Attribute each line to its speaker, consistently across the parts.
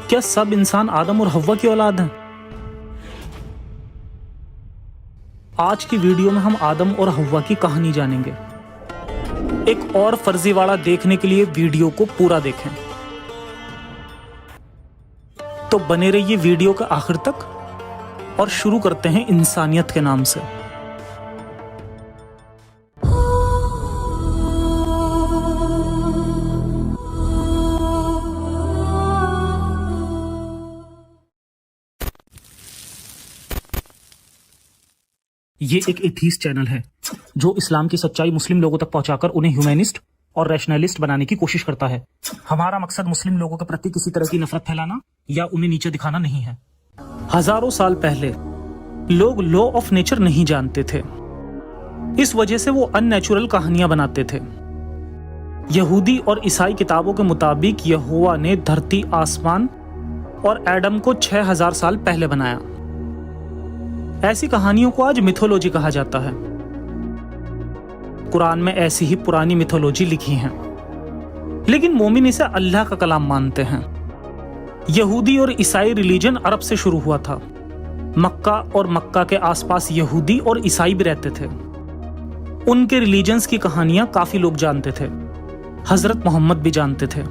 Speaker 1: کیا سب انسان آدم اور حوا کی اولاد ہیں؟ آج کی ویڈیو میں ہم آدم اور حوا کی کہانی جانیں گے۔ ایک اور فرضی واڑہ دیکھنے کے لیے ویڈیو کو پورا دیکھیں، تو بنے رہیے ویڈیو کے آخر تک اور شروع کرتے ہیں انسانیت کے نام سے۔ یہ ایک ایتھیسٹ چینل ہے جو اسلام کی سچائی مسلم لوگوں تک پہنچا کر انہیں ہیومینسٹ اور ریشنلسٹ بنانے کی کوشش کرتا ہے۔ ہمارا مقصد مسلم لوگوں کے پرتی کسی طرح کی نفرت پھیلانا یا انہیں نیچے دکھانا نہیں ہے۔ ہزاروں سال پہلے لوگ لا آف نیچر نہیں جانتے تھے، اس وجہ سے وہ ان نیچرل کہانیاں بناتے تھے۔ یہودی اور عیسائی کتابوں کے مطابق یہوہ نے دھرتی، آسمان اور ایڈم کو 6000 سال پہلے بنایا۔ ایسی کہانیوں کو آج میتھولوجی کہا جاتا ہے۔ قرآن میں ایسی ہی پرانی میتھولوجی لکھی ہیں، لیکن مومن اسے اللہ کا کلام مانتے ہیں۔ یہودی اور عیسائی ریلیجن عرب سے شروع ہوا تھا۔ مکہ اور مکہ کے آس پاس یہودی اور عیسائی بھی رہتے تھے۔ ان کے ریلیجنز کی کہانیاں کافی لوگ جانتے تھے، حضرت محمد بھی جانتے تھے۔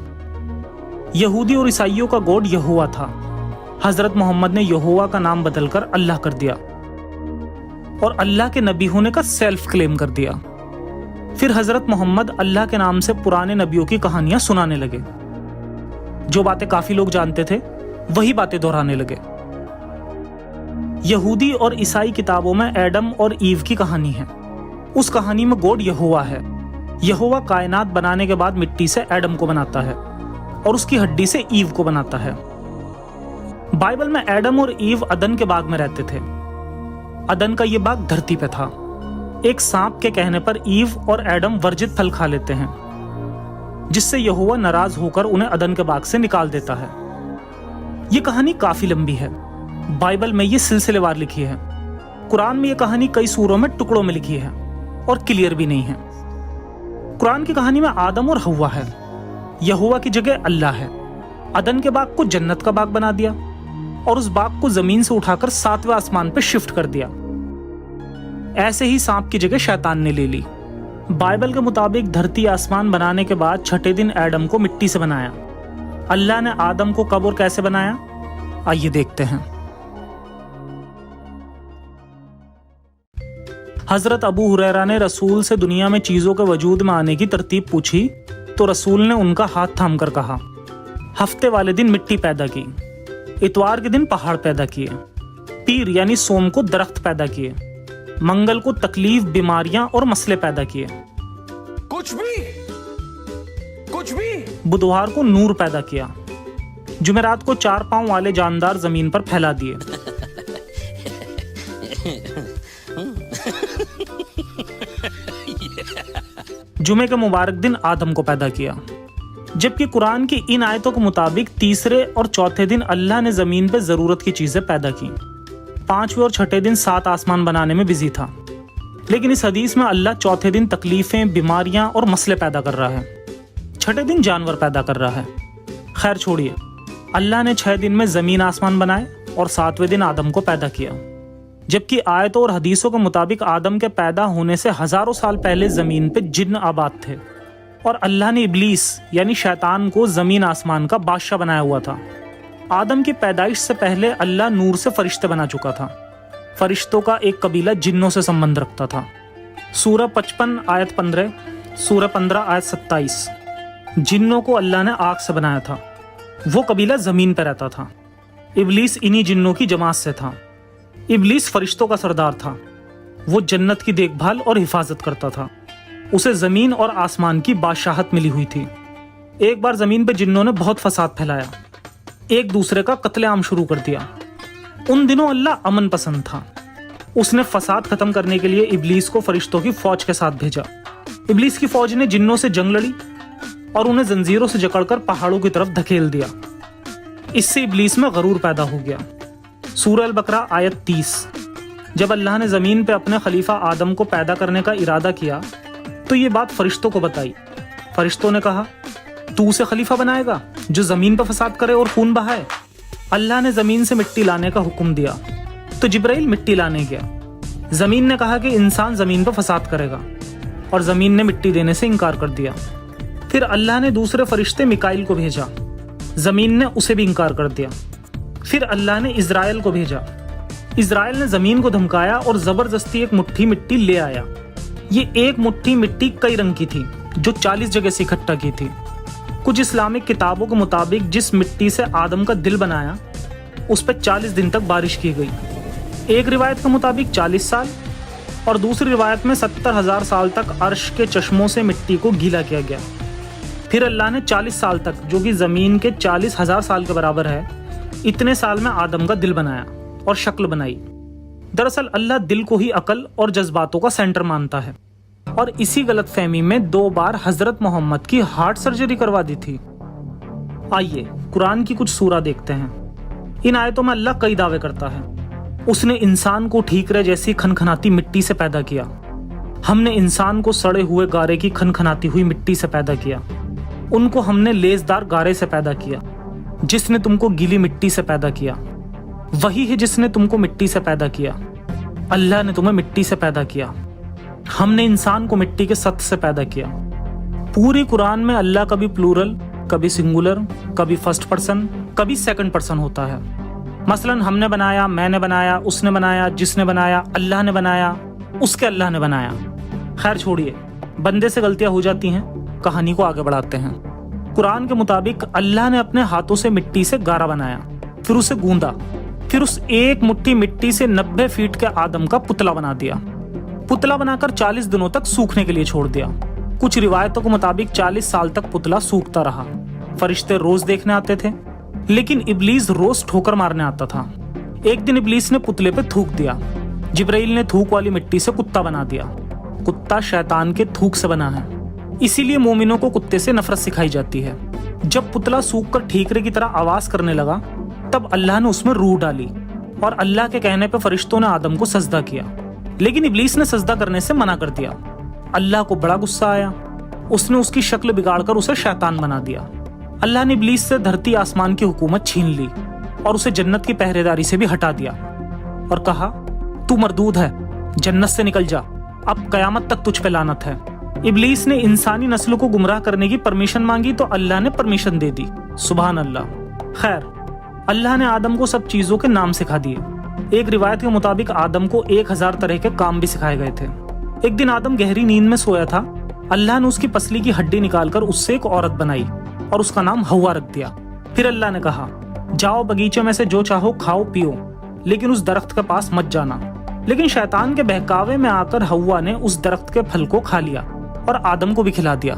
Speaker 1: یہودی اور عیسائیوں کا گاڈ یہوہ تھا۔ حضرت محمد نے یہوہ کا نام بدل کر اللہ کر دیا اور اللہ کے نبی ہونے کا سیلف کلیم کر دیا۔ پھر حضرت محمد اللہ کے نام سے پرانے نبیوں کی کہانیاں سنانے لگے۔ جو باتیں کافی لوگ جانتے تھے وہی باتیں دہرانے لگے۔ یہودی اور عیسائی کتابوں میں ایڈم اور ایو کی کہانی ہے۔ اس کہانی میں گاڈ یہوہ ہے۔ یہوہ کائنات بنانے کے بعد مٹی سے ایڈم کو بناتا ہے اور اس کی ہڈی سے ایو کو بناتا ہے۔ بائبل میں ایڈم اور ایو عدن کے باغ میں رہتے تھے۔ عدن کا یہ باغ دھرتی پہ تھا۔ ایک سانپ کے کہنے پر ایو اور ایڈم ورجت پھل کھا لیتے ہیں، جس سے یہوہ ناراض ہو کر انہیں عدن کے باغ سے نکال دیتا ہے۔ یہ کہانی کافی لمبی ہے۔ بائبل میں یہ سلسلے وار لکھی ہے۔ قرآن میں یہ کہانی کئی سوروں میں ٹکڑوں میں لکھی ہے اور کلیئر بھی نہیں ہے۔ قرآن کی کہانی میں آدم اور حوا ہے۔ یہوہ کی جگہ اللہ ہے۔ عدن کے باغ کو جنت کا باغ بنا دیا اور اس باغ کو زمین سے اٹھا کر 7ویں آسمان پہ شفٹ کر دیا۔ ایسے ہی سانپ کی جگہ شیطان نے لے لی۔ بائبل کے مطابق دھرتی آسمان بنانے کے بعد چھٹے دن ایڈم کو مٹی سے بنایا۔ اللہ نے آدم کو کب اور کیسے بنایا؟ آئیے دیکھتے ہیں۔ حضرت ابو ہریرہ نے رسول سے دنیا میں چیزوں کے وجود میں آنے کی ترتیب پوچھی تو رسول نے ان کا ہاتھ تھام کر کہا، ہفتے والے دن مٹی پیدا کی، اتوار کے دن پہاڑ پیدا کیے، پیر یعنی سوم کو درخت پیدا کیے، منگل کو تکلیف، بیماریاں اور مسئلے پیدا کیے، کچھ بھی بدھوار کو نور پیدا کیا، جمعرات کو 4 پاؤں والے جاندار زمین پر پھیلا دیے، جمعے کے مبارک دن آدم کو پیدا کیا۔ جبکہ قرآن کی ان آیتوں کے مطابق تیسرے اور چوتھے دن اللہ نے زمین پہ ضرورت کی چیزیں پیدا کی۔ 5ویں اور چھٹے دن 7 آسمان بنانے میں بزی تھا، لیکن اس حدیث میں اللہ چوتھے دن تکلیفیں، بیماریاں اور مسئلے پیدا کر رہا ہے، چھٹے دن جانور پیدا کر رہا ہے۔ خیر چھوڑیے، اللہ نے 6 دن میں زمین آسمان بنائے اور 7ویں دن آدم کو پیدا کیا۔ جبکہ آیتوں اور حدیثوں کے مطابق آدم کے پیدا ہونے سے ہزاروں سال پہلے زمین پہ جن آباد تھے اور اللہ نے ابلیس یعنی شیطان کو زمین آسمان کا بادشاہ بنایا ہوا تھا۔ آدم کی پیدائش سے پہلے اللہ نور سے فرشتے بنا چکا تھا۔ فرشتوں کا ایک قبیلہ جنوں سے سمبند رکھتا تھا۔ سورہ 55 آیت 15، سورہ 15 آیت 27۔ جنوں کو اللہ نے آگ سے بنایا تھا۔ وہ قبیلہ زمین پہ رہتا تھا۔ ابلیس انہی جنوں کی جماعت سے تھا۔ ابلیس فرشتوں کا سردار تھا۔ وہ جنت کی دیکھ بھال اور حفاظت کرتا تھا۔ اسے زمین اور آسمان کی بادشاہت ملی ہوئی تھی۔ ایک بار زمین پہ جنوں نے بہت فساد پھیلایا، ایک دوسرے کا قتل عام شروع کر دیا۔ ان دنوں اللہ امن پسند تھا۔ اس نے فساد ختم کرنے کے لیے ابلیس کو فرشتوں کی فوج کے ساتھ بھیجا۔ ابلیس کی فوج نے جنوں سے جنگ لڑی اور انہیں زنجیروں سے جکڑ کر پہاڑوں کی طرف دھکیل دیا۔ اس سے ابلیس میں غرور پیدا ہو گیا۔ سورہ البقرہ آیت 30۔ جب اللہ نے زمین پہ اپنے خلیفہ آدم کو پیدا کرنے کا ارادہ کیا تو یہ بات فرشتوں کو بتائی۔ فرشتوں نے کہا، تو اسے خلیفہ بنائے گا جو زمین پہ فساد کرے اور خون بہائے؟ अल्लाह ने ज़मीन से मिट्टी लाने का हुक्म दिया तो जिब्राइल मिट्टी लाने गया। ज़मीन ने कहा कि इंसान ज़मीन पर फसाद करेगा और ज़मीन ने मिट्टी देने से इनकार कर दिया। फिर अल्लाह ने दूसरे फरिश्ते मिकाइल को भेजा, ज़मीन ने उसे भी इनकार कर दिया। फिर अल्लाह ने इज़राइल को भेजा, इज़राइल ने ज़मीन को धमकाया और ज़बरदस्ती एक मुट्ठी मिट्टी ले आया। ये एक मुट्ठी मिट्टी कई रंग की थी जो 40 जगह से इकट्ठा की थी। कुछ इस्लामिक किताबों के मुताबिक जिस मिट्टी से आदम का दिल बनाया उस पर 40 दिन तक बारिश की गई। एक रिवायत के मुताबिक 40 साल और दूसरी रिवायत में 70,000 साल तक अर्श के चश्मों से मिट्टी को गीला किया गया। फिर अल्लाह ने 40 साल तक, जो कि ज़मीन के 40,000 साल के बराबर है, इतने साल में आदम का दिल बनाया और शक्ल बनाई। दरअसल अल्लाह दिल को ही अकल और जज्बातों का सेंटर मानता है और इसी गलतफहमी में 2 बार हजरत मोहम्मद की हार्ट सर्जरी करवा दी थी। आइए कुरान की कुछ सूरा देखते हैं। इन आयतों में अल्लाह कई दावे करता है। उसने इंसान को ठीकरे जैसी खनखनाती मिट्टी से पैदा किया। हमने इंसान को सड़े हुए गारे की खनखनाती हुई मिट्टी से पैदा किया। उनको हमने लेजदार गारे से पैदा किया। जिसने तुमको गीली मिट्टी से पैदा किया वही है जिसने तुमको मिट्टी से पैदा किया। अल्लाह ने तुम्हें मिट्टी से पैदा किया। हमने इंसान को मिट्टी के सत से पैदा किया। पूरी कुरान में अल्लाह कभी प्लूरल, कभी सिंगुलर, कभी फर्स्ट पर्सन, कभी सेकंड पर्सन होता है। मसलन हमने बनाया, मैंने बनाया, उसने बनाया, जिसने बनाया, अल्लाह ने बनाया, उसके अल्लाह ने बनाया। खैर छोड़िए, बंदे से गलतियां हो जाती हैं, कहानी को आगे बढ़ाते हैं। कुरान के मुताबिक अल्लाह ने अपने हाथों से मिट्टी से गारा बनाया, फिर उसे गूंदा, फिर उस एक मुट्ठी मिट्टी से 90 फीट के आदम का पुतला बना दिया। पुतला बनाकर 40 दिनों तक सूखने के लिए छोड़ दिया। कुछ रिवायतों के मुताबिक 40 साल तक पुतला सूखता रहा। फरिश्ते रोज देखने आते थे, लेकिन इब्लीस रोज ठोकर मारने आता था। एक दिन इब्लीस ने पुतले पे थूक दिया। जिब्राइल ने थूक वाली मिट्टी से कुत्ता बना दिया। कुत्ता शैतान के थूक से बना है, इसीलिए मोमिनों को कुत्ते से नफरत सिखाई जाती है। जब पुतला सूख कर ठीकरे की तरह आवाज करने लगा तब अल्लाह ने उसमें रूह डाली और अल्लाह के कहने पर फरिश्तों ने आदम को सजदा किया, लेकिन इब्लीस ने सजदा करने से मना कर दिया। अल्लाह को बड़ा गुस्सा आया। उसने उसकी शक्ल बिगाड़कर उसे शैतान बना दिया। अल्लाह ने इब्लीस से धरती आसमान की हुकूमत छीन ली और उसे जन्नत की पहरेदारी से भी हटा दिया और कहा, तू मरदूद है, जन्नत से निकल जा, अब कयामत तक तुझ पे लानत है। इब्लीस ने इंसानी नस्ल को गुमराह करने की परमिशन मांगी तो अल्लाह ने परमिशन दे दी। सुभान अल्लाह। खैर, अल्लाह ने आदम को सब चीजों के नाम सिखा दिए। एक रिवायत के मुताबिक आदम को 1000 तरह के काम भी सिखाए गए थे। एक दिन आदम गहरी नींद में सोया था। अल्लाह ने उसकी पसली की हड्डी निकालकर उससे एक औरत बनाई और उसका नाम हव्वा रख दिया। फिर अल्लाह ने कहा, जाओ बगीचे में से जो चाहो खाओ पियो, लेकिन उस दरख्त के पास मत जाना। लेकिन शैतान के बहकावे में आकर हव्वा ने उस दरख्त के फल को खा लिया और आदम को भी खिला दिया।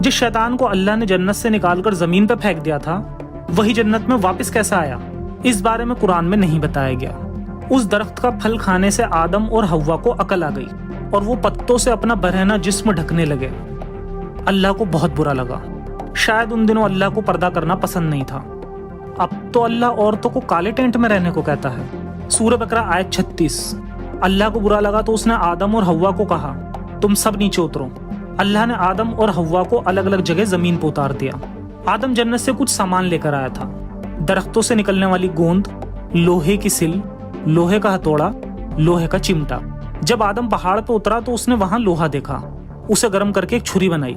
Speaker 1: जिस शैतान को अल्लाह ने जन्नत से निकालकर जमीन पर फेंक दिया था वही जन्नत में वापस कैसा आया, इस बारे में कुरान में नहीं बताया गया। उस दरख्त का फल खाने से आदम और हव्वा को अकल आ गई और वो पत्तों से अपना बरहना जिस्म ढकने लगे। अल्लाह को बहुत बुरा लगा। शायद उन दिनों अल्लाह को पर्दा करना पसंद नहीं था। अब तो अल्लाह औरतों को काले टेंट में रहने को कहता है। सूरह बकरा आयत 36। अल्लाह को बुरा लगा तो उसने आदम और हव्वा को कहा, तुम सब नीचे उतरो। अल्लाह ने आदम और हव्वा को अलग अलग जगह जमीन पर उतार दिया। आदम जन्नत से कुछ सामान लेकर आया था। दरख्तों से निकलने वाली गोंद, लोहे की सिल, लोहे का हथौड़ा, लोहे का चिमटा। जब आदम पहाड़ पर उतरा तो उसने वहां लोहा देखा। उसे गर्म करके एक छुरी बनाई।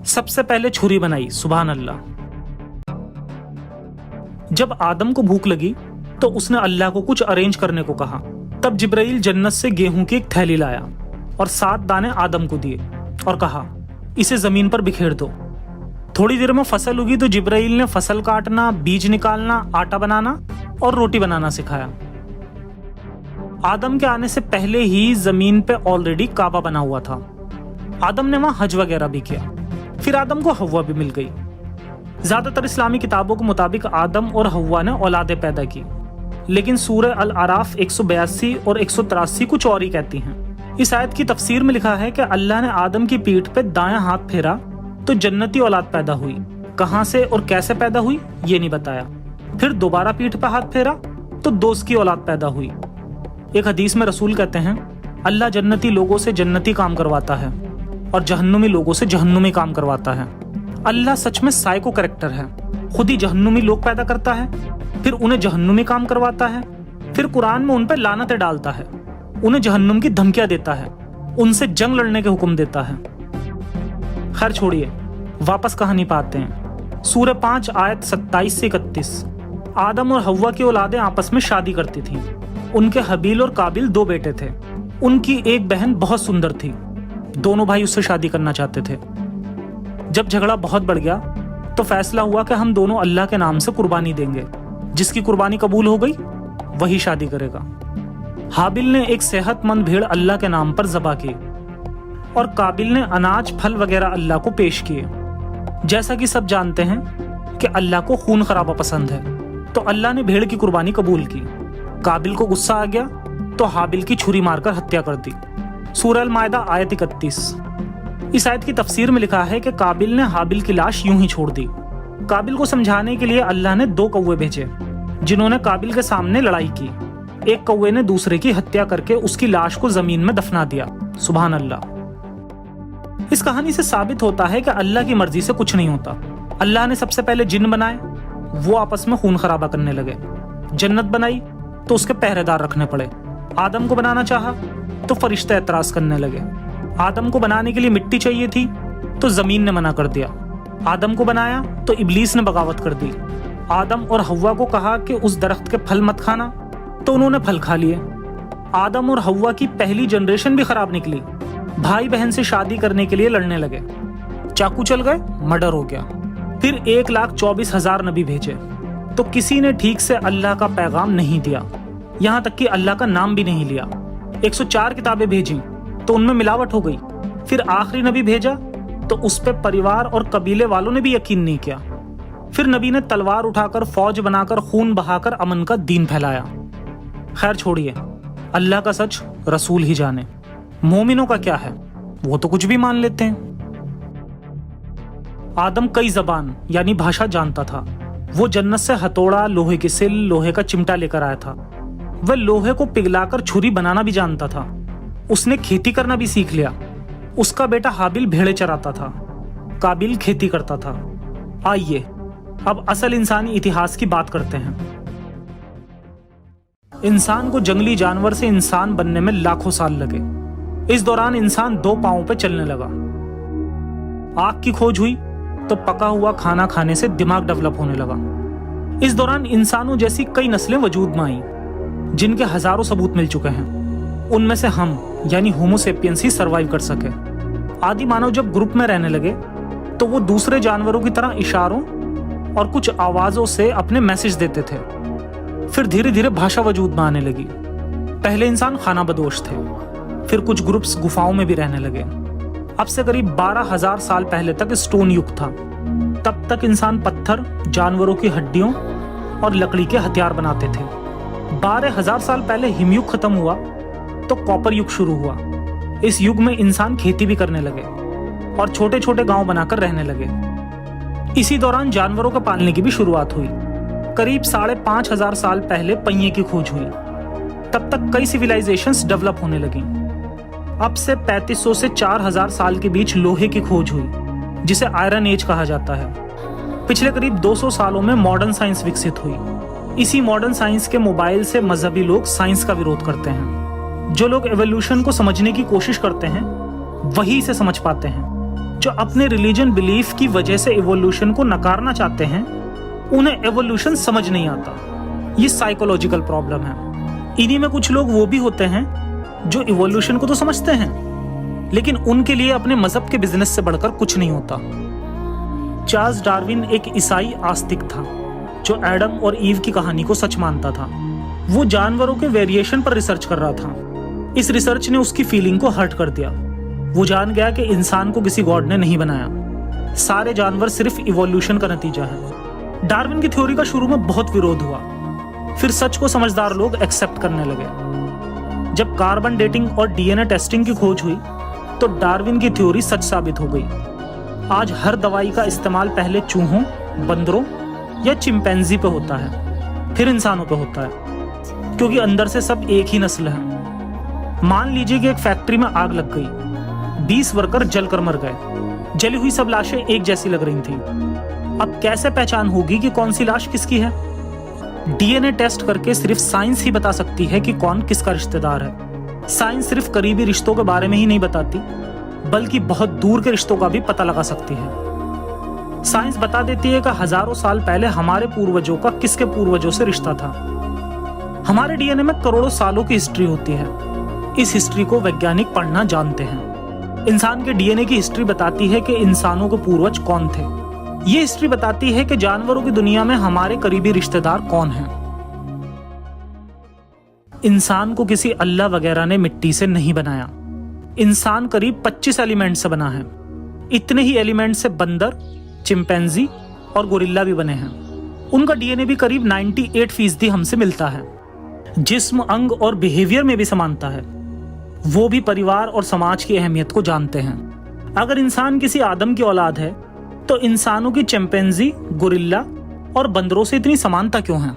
Speaker 1: सबसे पहले छुरी बनाई। सुभान अल्लाह। जब आदम को भूख लगी तो उसने अल्लाह को कुछ अरेंज करने को कहा। तब जिब्राइल जन्नत से गेहूं की एक थैली लाया और 7 दाने आदम को दिए और कहा, इसे जमीन पर बिखेर दो। थोड़ी देर में फसल उगी तो जिब्राइल ने फसल काटना, बीज निकालना, आटा बनाना और रोटी बनाना सिखाया। आदम के आने से पहले ही जमीन पे ऑलरेडी काबा बना हुआ था। आदम ने वहां हज वगैरह भी किया। फिर आदम को हव्वा भी मिल गई। ज्यादातर इस्लामी किताबों के मुताबिक आदम और हव्वा ने औलादें पैदा की, लेकिन सूरह अल आराफ 182 और 183 कुछ और ही कहती हैं। इस आयत की तफसीर में लिखा है कि अल्लाह ने आदम की पीठ पे दायां हाथ फेरा तो जन्नती औलाद पैदा हुई। कहां से और कैसे पैदा हुई ये नहीं बताया। फिर दोबारा पीठ पे हाथ फेरा तो दोस्त की औलाद पैदा हुई। एक हदीस में रसूल कहते हैं, अल्लाह जन्नती लोगों से जन्नती काम करवाता है और जहन्नुमी लोगों से जहन्नुमी काम करवाता है। अल्लाह सच में साइको कैरेक्टर है। खुद ही जहन्नुमी लोग पैदा करता है, फिर उन्हें जहन्नुमी काम करवाता है, फिर कुरान में उन पर लानतें डालता है, उन्हें जहन्नुम की धमकियां देता है, उनसे जंग लड़ने के हुक्म देता है। खैर छोड़िए, वापस कहानी पे आते हैं। सूरह 5 आयत 27 से 31। आदम और हव्वा की औलादें आपस में शादी करती थीं। उनके हबील और काबिल 2 बेटे थे। उनकी एक बहन बहुत सुंदर थी। दोनों भाई उससे शादी करना चाहते थे। जब झगड़ा बहुत बढ़ गया तो फैसला हुआ कि हम दोनों अल्लाह के नाम से कुर्बानी देंगे। जिसकी कुर्बानी कबूल हो गई वही शादी करेगा। हाबिल ने एक सेहतमंद भेड़ अल्लाह के नाम पर ज़बह की और काबिल ने अनाज फल वगैरह अल्लाह को पेश किए। जैसा कि सब जानते हैं कि अल्लाह को खून खराबा पसंद है, तो अल्लाह ने भेड़ की कुर्बानी कबूल की। काबिल को गुस्सा आ गया तो हाबिल की छुरी मारकर हत्या कर दी। सूरह अल-माइदा आयत 31। इस आयत की तफसीर में लिखा है कि काबिल ने हाबिल की लाश यूं ही छोड़ दी। काबिल को समझाने के लिए अल्लाह ने 2 कौवे भेजे जिन्होंने काबिल के सामने लड़ाई की। एक कौवे ने दूसरे की हत्या करके उसकी लाश को जमीन में दफना दिया। सुभान अल्लाह। इस कहानी से साबित होता है कि अल्लाह की मर्जी से कुछ नहीं होता। अल्लाह ने सबसे पहले जिन्न बनाए, वो आपस में खून खराबा करने लगे। जन्नत बनाई तो उसके पहरेदार रखने पड़े। आदम को बनाना चाहा तो फरिश्ते एतराज करने लगे। आदम को बनाने के लिए मिट्टी चाहिए थी तो जमीन ने मना कर दिया। आदम को बनाया तो इब्लीस ने बगावत कर दी। आदम और हव्वा को कहा कि उस दरख्त के फल मत खाना, तो उन्होंने फल खा लिए। आदम और हव्वा की पहली जनरेशन भी खराब निकली। भाई बहन से शादी करने के लिए लड़ने लगे, चाकू चल गए, मर्डर हो गया। फिर 1,24,000 नबी भेजे तो किसी ने ठीक से अल्लाह का पैगाम नहीं दिया, यहाँ तक कि अल्लाह का नाम भी नहीं लिया। 104 किताबें भेजी तो उनमें मिलावट हो गई। फिर आखिरी नबी भेजा तो उस पे परिवार और कबीले वालों ने भी यकीन नहीं किया। फिर नबी ने तलवार उठाकर, फौज बनाकर, खून बहाकर अमन का दीन फैलाया। खैर छोड़िए, अल्लाह का सच रसूल ही जाने। मोमिनों का क्या है, वो तो कुछ भी मान लेते हैं। आदम कई ज़बान यानी भाषा जानता था। वो जन्नत से हथौड़ा, लोहे की सिल, लोहे का चिमटा लेकर आया था। वह लोहे को पिघलाकर छुरी बनाना भी जानता था। उसने खेती करना भी सीख लिया। उसका बेटा हाबिल भेड़े चराता था, काबिल खेती करता था। आइए अब असल इंसानी इतिहास की बात करते हैं। इंसान को जंगली जानवर से इंसान बनने में लाखों साल लगे। इस दौरान इंसान 2 पांवों पे चलने लगा। आग की खोज हुई तो पका हुआ खाना खाने से दिमाग डेवलप होने लगा। इस दौरान इंसानों जैसी कई नस्लें वजूद में आईं, जिनके हजारों सबूत मिल चुके हैं। उनमें से हम यानी होमो सेपियंस ही सरवाइव कर सके। आदि मानव जब ग्रुप में रहने लगे तो वो दूसरे जानवरों की तरह इशारों और कुछ आवाजों से अपने मैसेज देते थे। फिर धीरे धीरे भाषा वजूद में आने लगी। पहले इंसान खाना बदोश थे, फिर कुछ ग्रुप्स गुफाओं में भी रहने लगे। अब से करीब 12,000 साल पहले तक स्टोन युग था। तब तक इंसान पत्थर, जानवरों की हड्डियों और लकड़ी के हथियार बनाते थे। 12,000 साल पहले हिमयुग खत्म हुआ तो कॉपर युग शुरू हुआ। इस युग में इंसान खेती भी करने लगे और छोटे छोटे गांव बनाकर रहने लगे। इसी दौरान जानवरों को पालने की भी शुरुआत हुई। करीब 5,500 साल पहले पहिए की खोज हुई। तब तक कई सिविलाइजेशंस डेवलप होने लगी। अब से 3500 से 4,000 साल के बीच लोहे की खोज हुई, जिसे आयरन एज कहा जाता है। पिछले करीब 200 सालों में मॉडर्न साइंस विकसित हुई। इसी मॉडर्न साइंस के मोबाइल से मजहबी लोग साइंस का विरोध करते हैं। जो लोग एवोल्यूशन को समझने की कोशिश करते हैं वही इसे समझ पाते हैं। जो अपने रिलीजन बिलीफ की वजह से एवोल्यूशन को नकारना चाहते हैं, उन्हें एवोल्यूशन समझ नहीं आता। ये साइकोलॉजिकल प्रॉब्लम है। इन्हीं में कुछ लोग वो भी होते हैं जो इवोल्यूशन को तो समझते हैं, लेकिन उनके लिए अपने मजहब के बिजनेस से बढ़कर कुछ नहीं होता। चार्ल्स डार्विन एक ईसाई आस्तिक था जो एडम और ईव की कहानी को सच मानता था। वो जानवरों के वेरिएशन पर रिसर्च कर रहा था। इस रिसर्च ने उसकी फीलिंग को हर्ट कर दिया। वो जान गया कि इंसान को किसी गॉड ने नहीं बनाया, सारे जानवर सिर्फ इवोल्यूशन का नतीजा है। डार्विन की थ्योरी का शुरू में बहुत विरोध हुआ, फिर सच को समझदार लोग एक्सेप्ट करने लगे। जब कार्बन डेटिंग और डीएनए टेस्टिंग की खोज हुई तो डार्विन की थ्योरी सच साबित हो गई। आज हर दवाई का इस्तेमाल पहले चूहों, बंदरों या चिंपैंजी पे होता है, फिर इंसानों पे होता है, क्योंकि अंदर से सब एक ही नस्ल है। मान लीजिए कि एक फैक्ट्री में आग लग गई, 20 वर्कर जलकर मर गए। जली हुई सब लाशें एक जैसी लग रही थी। अब कैसे पहचान होगी कि कौन सी लाश किसकी है? डीएनए टेस्ट करके सिर्फ साइंस ही बता सकती है कि कौन किसका रिश्तेदार है। साइंस सिर्फ करीबी रिश्तों के बारे में ही नहीं बताती, बल्कि बहुत दूर के रिश्तों का भी पता लगा सकती है। साइंस बता देती है कि हजारों साल पहले हमारे पूर्वजों का किसके पूर्वजों से रिश्ता था। हमारे डीएनए में करोड़ों सालों की हिस्ट्री होती है। इस हिस्ट्री को वैज्ञानिक पढ़ना जानते हैं। इंसान के डीएनए की हिस्ट्री बताती है कि इंसानों के पूर्वज कौन थे। ये हिस्ट्री बताती है कि जानवरों की दुनिया में हमारे करीबी रिश्तेदार कौन हैं। इंसान को किसी अल्लाह वगैरह ने मिट्टी से नहीं बनाया। इंसान करीब 25 एलिमेंट से बना है। इतने ही एलिमेंट से बंदर, चिंपैंजी और गोरिल्ला भी बने हैं। उनका डीएनए भी करीब 98% हमसे मिलता है। जिस्म, अंग और बिहेवियर में भी समानता है। वो भी परिवार और समाज की अहमियत को जानते हैं। अगर इंसान किसी आदम की औलाद है तो इंसानों की चिंपैंजी, गोरिल्ला और बंदरों से इतनी समानता क्यों है?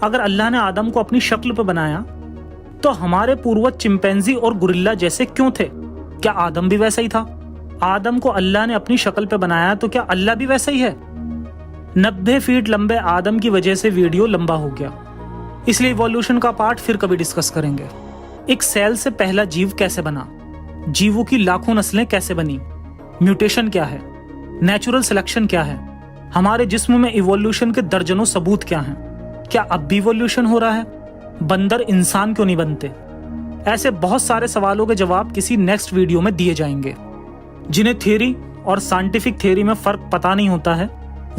Speaker 1: अगर अल्लाह ने आदम को अपनी शक्ल पर बनाया तो हमारे पूर्वज चिंपैंजी और गोरिल्ला जैसे क्यों थे? क्या आदम भी वैसा ही था? आदम को अल्लाह ने अपनी शक्ल पे बनाया तो क्या अल्लाह भी वैसा ही है? 90 फीट लंबे आदम की वजह से वीडियो लंबा हो गया, इसलिए इवोल्यूशन का पार्ट फिर कभी डिस्कस करेंगे। एक सेल से पहला जीव कैसे बना? जीवों की लाखों नस्लें कैसे बनी? म्यूटेशन क्या है? नेचुरल सिलेक्शन क्या है? हमारे जिस्म में इवोल्यूशन के दर्जनों सबूत क्या हैं? क्या अब भी इवोल्यूशन हो रहा है? बंदर इंसान क्यों नहीं बनते? ऐसे बहुत सारे सवालों के जवाब किसी नेक्स्ट वीडियो में दिए जाएंगे। जिन्हें थ्योरी और साइंटिफिक थ्योरी में फर्क पता नहीं होता है,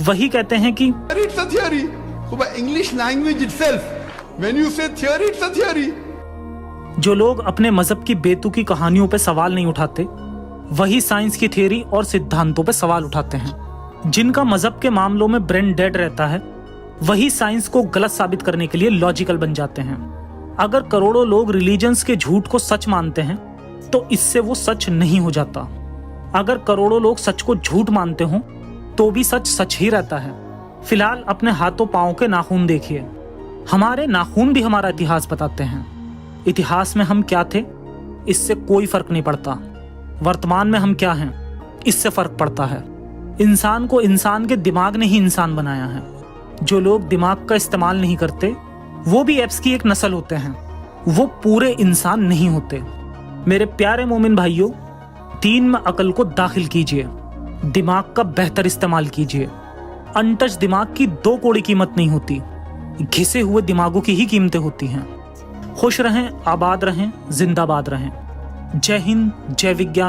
Speaker 1: वही कहते हैं कि
Speaker 2: it's a theory. So by English language itself, when you say theory, it's a theory.
Speaker 1: जो लोग अपने मजहब की बेतुकी कहानियों पे सवाल नहीं उठाते, वही साइंस की थ्योरी और सिद्धांतों पे सवाल उठाते हैं। जिनका मजहब के मामलों में ब्रेन डेड रहता है, वही साइंस को गलत साबित करने के लिए लॉजिकल बन जाते हैं। अगर करोड़ों लोग रिलीजन्स के झूठ को सच मानते हैं तो इससे वो सच नहीं हो जाता। अगर करोड़ों लोग सच को झूठ मानते हों तो भी सच सच ही रहता है। फिलहाल अपने हाथों पांव के नाखून देखिए। हमारे नाखून भी हमारा इतिहास बताते हैं। इतिहास में हम क्या थे, इससे कोई फर्क नहीं पड़ता। वर्तमान में हम क्या हैं, इससे फर्क पड़ता है। इंसान को इंसान के दिमाग ने ही इंसान बनाया है। जो लोग दिमाग का इस्तेमाल नहीं करते, वो भी एप्स की एक नस्ल होते हैं। वो पूरे इंसान नहीं होते। मेरे प्यारे मोमिन भाइयों, दीन में अकल को दाखिल कीजिए, दिमाग का बेहतर इस्तेमाल कीजिए। अनटच दिमाग की 2 कौड़ी कीमत नहीं होती, घिसे हुए दिमागों की ही कीमतें होती हैं। खुश रहें, आबाद रहें, जिंदाबाद रहें। जय हिंद, जय विज्ञान।